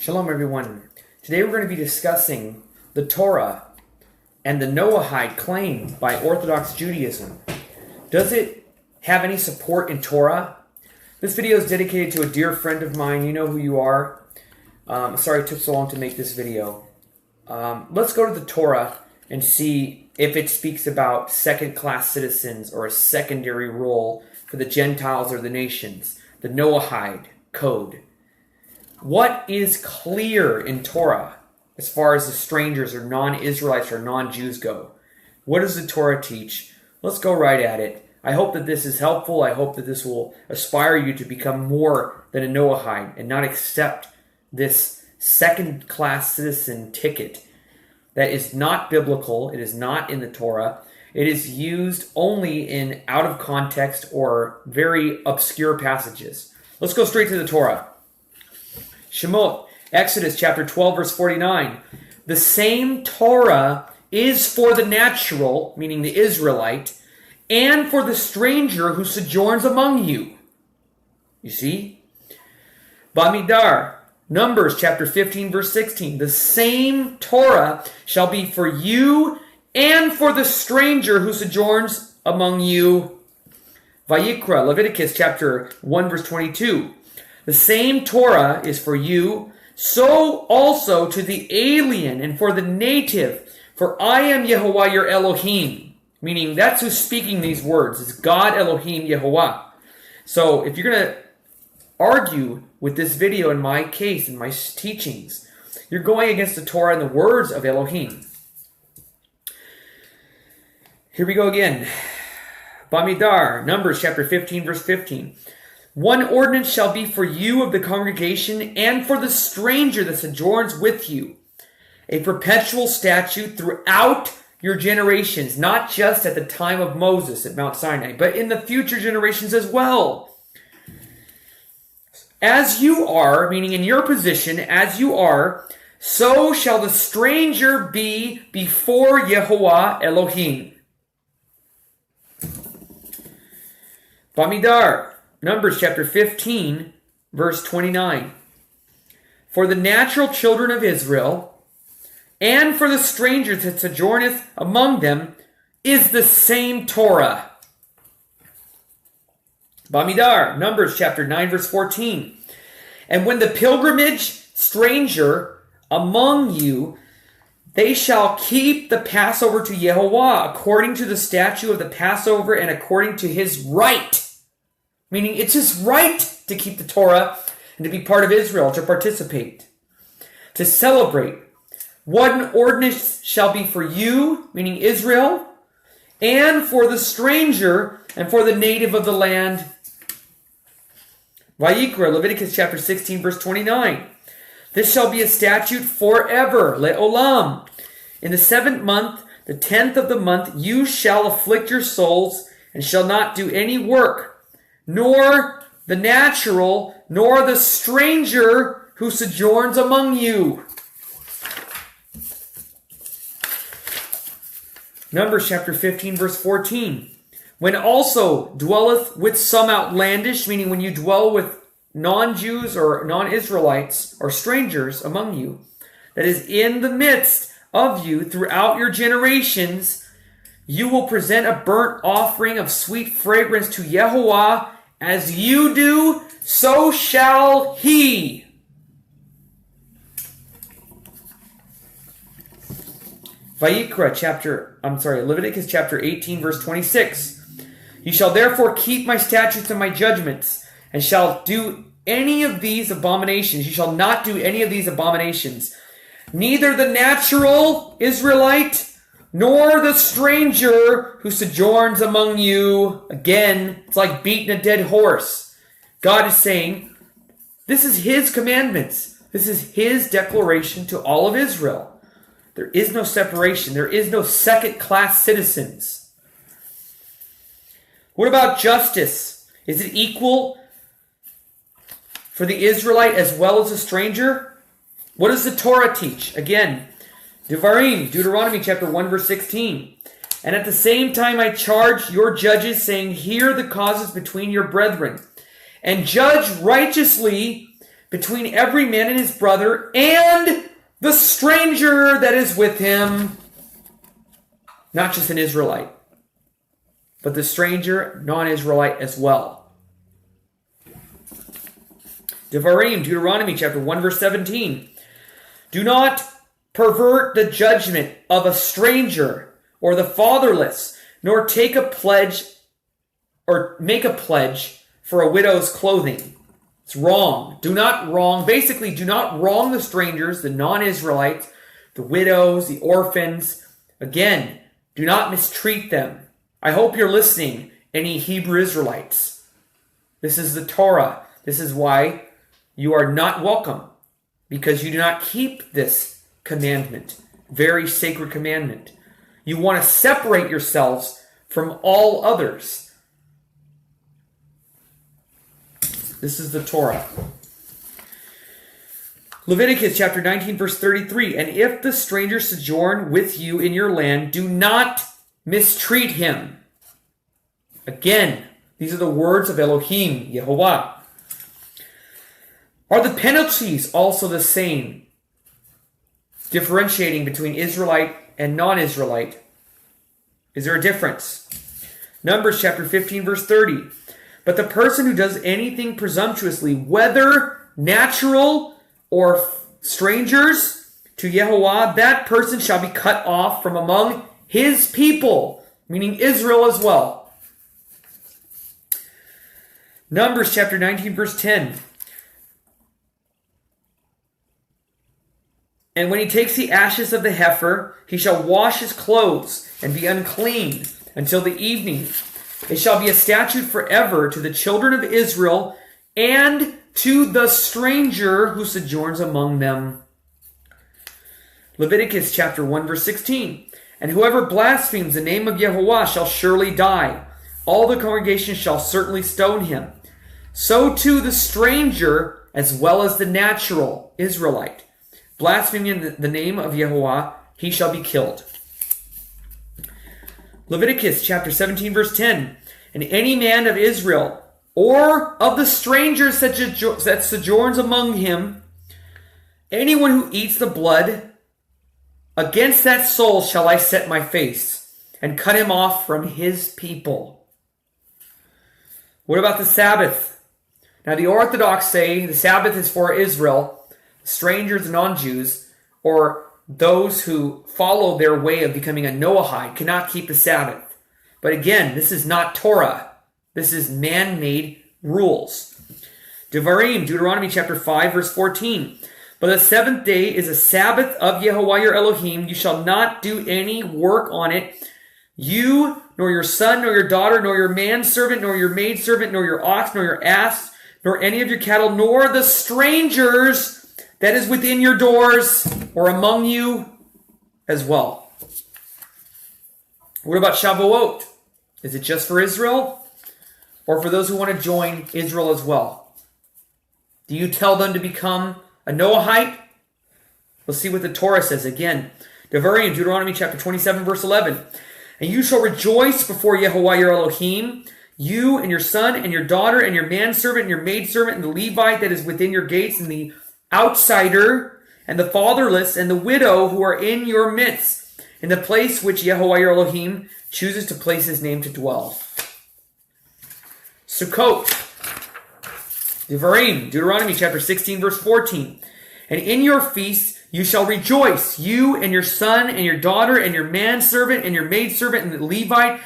Shalom everyone. Today we're going to be discussing the Torah and the Noahide claim by Orthodox Judaism. Does it have any support in Torah? This video is dedicated to a dear friend of mine. You know who you are. Sorry it took so long to make this video. Let's go to the Torah and see if it speaks about second-class citizens or a secondary role for the Gentiles or the nations. The Noahide code. What is clear in Torah as far as the strangers or non-Israelites or non-Jews go? What does the Torah teach? Let's go right at it. I hope that this is helpful. I hope that this will inspire you to become more than a Noahide and not accept this second-class citizen ticket that is not biblical. It is not in the Torah. It is used only in out-of-context or very obscure passages. Let's go straight to the Torah. Shemot, Exodus chapter 12, verse 49. The same Torah is for the natural, meaning the Israelite, and for the stranger who sojourns among you. You see? Bamidbar, Numbers chapter 15, verse 16. The same Torah shall be for you and for the stranger who sojourns among you. Vayikra, Leviticus chapter 1, verse 22. The same Torah is for you, so also to the alien and for the native. For I am Yehovah your Elohim. Meaning that's who's speaking these words. It's God Elohim Yehovah. So if you're going to argue with this video in my case, in my teachings, you're going against the Torah and the words of Elohim. Here we go again. Bamidbar, Numbers chapter 15, verse 15. One ordinance shall be for you of the congregation and for the stranger that sojourns with you. A perpetual statute throughout your generations, not just at the time of Moses at Mount Sinai, but in the future generations as well. As you are, meaning in your position, as you are, so shall the stranger be before Yehovah Elohim. Bamidbar, Numbers chapter 15, verse 29. For the natural children of Israel, and for the strangers that sojourneth among them, is the same Torah. Bamidbar, Numbers chapter 9, verse 14. And when the pilgrimage stranger among you, they shall keep the Passover to Yehovah, according to the statute of the Passover and according to his right. Meaning it's his right to keep the Torah and to be part of Israel, to participate, to celebrate. One ordinance shall be for you, meaning Israel, and for the stranger and for the native of the land. Vayikra, Leviticus chapter 16, verse 29. This shall be a statute forever, le'olam. In the 7th month, the 10th of the month, you shall afflict your souls and shall not do any work, nor the natural, nor the stranger who sojourns among you. Numbers chapter 15, verse 14. When also dwelleth with some outlandish, meaning when you dwell with non-Jews or non-Israelites or strangers among you, that is in the midst of you throughout your generations, you will present a burnt offering of sweet fragrance to Yehovah. As you do, so shall he. Leviticus chapter 18, verse 26. You shall therefore keep my statutes and my judgments, and shall do any of these abominations. You shall not do any of these abominations. Neither the natural Israelite, nor the stranger who sojourns among you. Again, it's like beating a dead horse. God is saying, this is his commandments. This is his declaration to all of Israel. There is no separation. There is no second-class citizens. What about justice? Is it equal for the Israelite as well as the stranger? What does the Torah teach? Again, Deuteronomy chapter 1, verse 16. And at the same time I charge your judges, saying, hear the causes between your brethren, and judge righteously between every man and his brother and the stranger that is with him. Not just an Israelite, but the stranger, non-Israelite as well. Devarim, Deuteronomy chapter 1, verse 17. Do not pervert the judgment of a stranger or the fatherless, nor take a pledge or make a pledge for a widow's clothing. It's wrong. Do not wrong the strangers, the non-Israelites, the widows, the orphans. Again, do not mistreat them. I hope you're listening, any Hebrew Israelites. This is the Torah. This is why you are not welcome, because you do not keep this commandment, very sacred commandment. You want to separate yourselves from all others. This is the Torah. Leviticus chapter 19, verse 33. And if the stranger sojourn with you in your land, do not mistreat him. Again, these are the words of Elohim, Yehovah. Are the penalties also the same? Differentiating between Israelite and non-Israelite. Is there a difference? Numbers chapter 15, verse 30. But the person who does anything presumptuously, whether natural or strangers, to Yehovah, that person shall be cut off from among his people, meaning Israel as well. Numbers chapter 19, verse 10. And when he takes the ashes of the heifer, he shall wash his clothes and be unclean until the evening. It shall be a statute forever to the children of Israel and to the stranger who sojourns among them. Leviticus chapter 1, verse 16. And whoever blasphemes the name of Yehovah shall surely die. All the congregation shall certainly stone him. So too the stranger as well as the natural Israelite. Blaspheming the name of Yehovah, he shall be killed. Leviticus chapter 17, verse 10. And any man of Israel, or of the strangers that sojourns among him, anyone who eats the blood, against that soul shall I set my face, and cut him off from his people. What about the Sabbath? Now the Orthodox say the Sabbath is for Israel, strangers and non-Jews, or those who follow their way of becoming a Noahide, cannot keep the Sabbath. But again, this is not Torah. This is man-made rules. Devarim, Deuteronomy chapter 5, verse 14. But the seventh day is a Sabbath of Yehovah your Elohim. You shall not do any work on it. You, nor your son, nor your daughter, nor your manservant, nor your maidservant, nor your ox, nor your ass, nor any of your cattle, nor the strangers that is within your doors or among you as well. What about Shavuot? Is it just for Israel? Or for those who want to join Israel as well? Do you tell them to become a Noahide? Let's see what the Torah says again. Devarim, Deuteronomy chapter 27, verse 11. And you shall rejoice before Yehovah your Elohim, you and your son and your daughter and your manservant and your maidservant and the Levite that is within your gates and the outsider and the fatherless and the widow who are in your midst, in the place which Yehovah your Elohim chooses to place his name to dwell. Sukkot. Devarim, Deuteronomy chapter 16, verse 14. And in your feasts you shall rejoice, you and your son and your daughter and your manservant and your maidservant and the Levite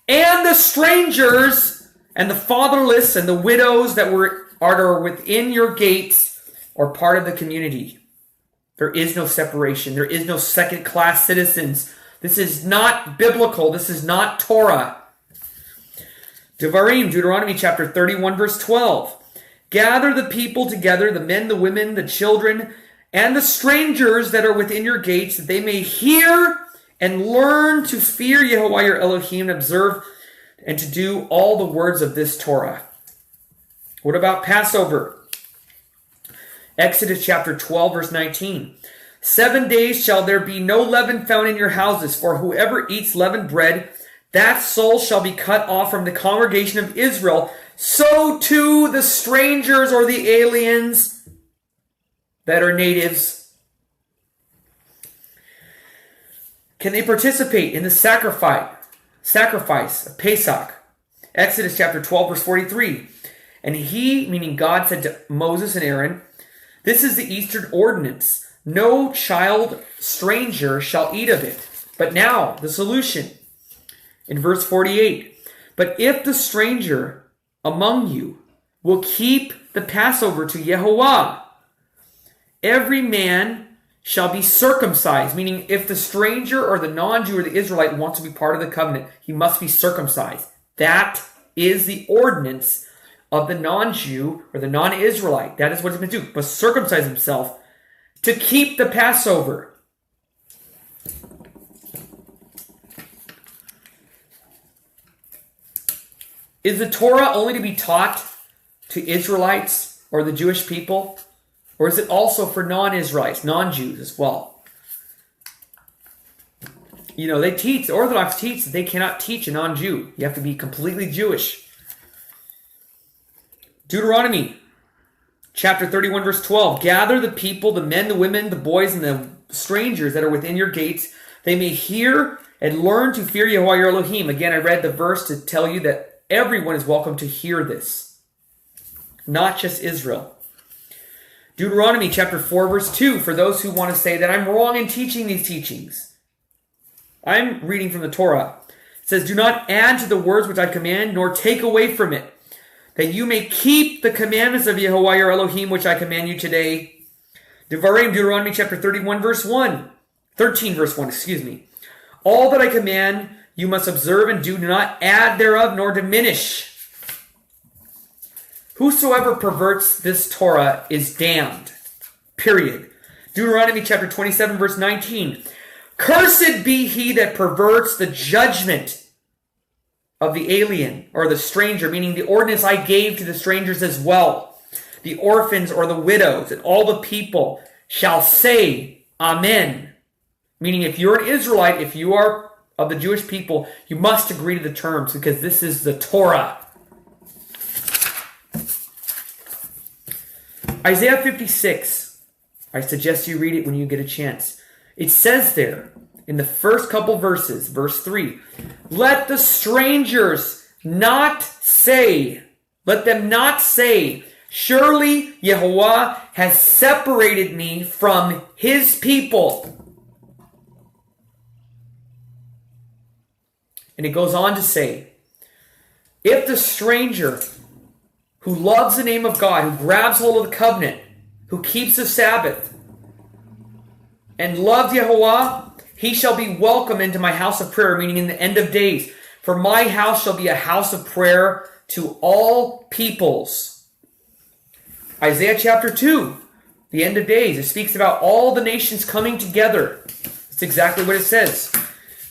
and the strangers and the fatherless and the widows that are within your gates or part of the community. There is no separation. There is no second-class citizens. This is not biblical. This is not Torah. Devarim, Deuteronomy chapter 31, verse 12. Gather the people together, the men, the women, the children, and the strangers that are within your gates, that they may hear and learn to fear Yehovah your Elohim, and observe and to do all the words of this Torah. What about Passover? Exodus chapter 12, verse 19. 7 days shall there be no leaven found in your houses, for whoever eats leavened bread, that soul shall be cut off from the congregation of Israel. So too the strangers or the aliens that are natives, can they participate in the sacrifice of Pesach? Exodus chapter 12, verse 43. And he, meaning God, said to Moses and Aaron, "This is the Eastern ordinance. No child stranger shall eat of it." But now, the solution. In verse 48. "But if the stranger among you will keep the Passover to Yehovah, every man shall be circumcised." Meaning, if the stranger or the non-Jew or the Israelite wants to be part of the covenant, he must be circumcised. That is the ordinance of the non-Jew or the non-Israelite. That is what he's going to do. Must circumcise himself to keep the Passover. Is the Torah only to be taught to Israelites or the Jewish people? Or is it also for non-Israelites, non-Jews as well? You know, the Orthodox teach that they cannot teach a non-Jew. You have to be completely Jewish. Deuteronomy chapter 31, verse 12. "Gather the people, the men, the women, the boys, and the strangers that are within your gates. They may hear and learn to fear Yehovah your Elohim." Again, I read the verse to tell you that everyone is welcome to hear this, not just Israel. Deuteronomy chapter 4, verse 2. For those who want to say that I'm wrong in teaching these teachings, I'm reading from the Torah. It says, "Do not add to the words which I command, nor take away from it, that you may keep the commandments of Yehovah your Elohim, which I command you today." Devarim, Deuteronomy chapter 31, verse 1. 13, verse 1, excuse me. "All that I command you must observe and do not add thereof, nor diminish. Whosoever perverts this Torah is damned." Period. Deuteronomy chapter 27, verse 19. "Cursed be he that perverts the judgment of the alien," or the stranger, meaning the ordinance I gave to the strangers as well, "the orphans or the widows, and all the people shall say, Amen." Meaning, if you're an Israelite, if you are of the Jewish people, you must agree to the terms, because this is the Torah. Isaiah 56. I suggest you read it when you get a chance. It says there, in the first couple verses, verse 3, "Let the strangers not say," let them not say, "Surely Yehovah has separated me from his people." And it goes on to say, if the stranger who loves the name of God, who grabs hold of the covenant, who keeps the Sabbath, and loves Yehovah, he shall be welcome into my house of prayer, meaning in the end of days. For my house shall be a house of prayer to all peoples. Isaiah chapter 2, the end of days. It speaks about all the nations coming together. That's exactly what it says.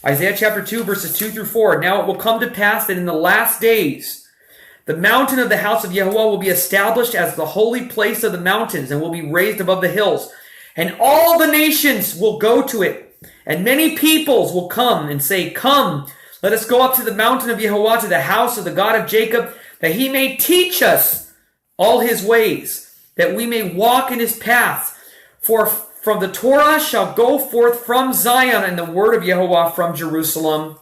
Isaiah chapter 2, verses 2 through 4. "Now it will come to pass that in the last days, the mountain of the house of Yehovah will be established as the holy place of the mountains, and will be raised above the hills. And all the nations will go to it. And many peoples will come and say, Come, let us go up to the mountain of Yehovah, to the house of the God of Jacob, that he may teach us all his ways, that we may walk in his paths. For from the Torah shall go forth from Zion, and the word of Yehovah from Jerusalem."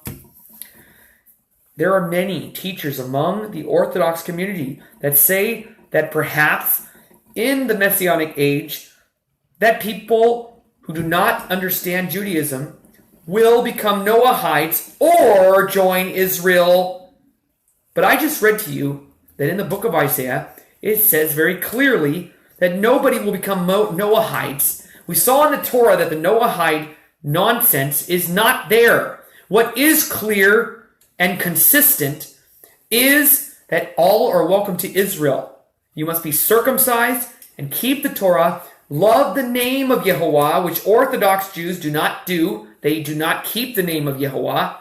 There are many teachers among the Orthodox community that say that perhaps in the Messianic age, that people who do not understand Judaism will become Noahides or join Israel. But I just read to you that in the book of Isaiah, it says very clearly that nobody will become Noahides. We saw in the Torah that the Noahide nonsense is not there. What is clear and consistent is that all are welcome to Israel. You must be circumcised and keep the Torah. Love the name of Yehovah, which Orthodox Jews do not do. They do not keep the name of Yehovah.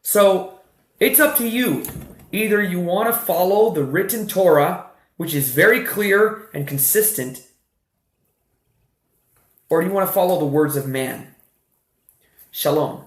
So it's up to you. Either you want to follow the written Torah, which is very clear and consistent, or do you want to follow the words of man? Shalom.